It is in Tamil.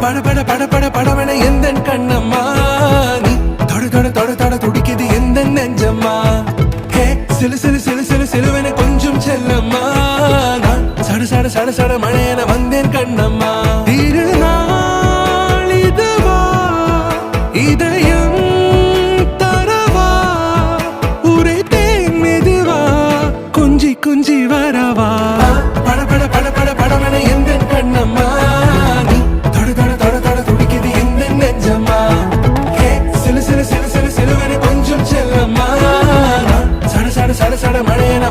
பட பட பட பட படவன எந்தன் கண்ணம்மா நீ தொட தொட தொட தொட துடிக்குது எந்த நெஞ்சம்மா ஹே சிலு சிலு சிலு சிலு சிலுவென கொஞ்சம் செல்லம்மா நான் சட சட சட சட மழையென வந்தேன் கண்ணம்மா திருநாள் இதுவா இதயம் தரவா உரைத்தேன் மெதுவா கொஞ்சி கொஞ்சி வரவா பட பட பட பட படவன எந்தன் கண்ணம்மா நீ தொட தொட தொட தொட துடிக்குது எந்த நெஞ்சம்மா ஹே சிலு சிலு சிலு சிலு சிலுவென கொஞ்சம் செல்லம்மா நான் சட சட சட சட மழையென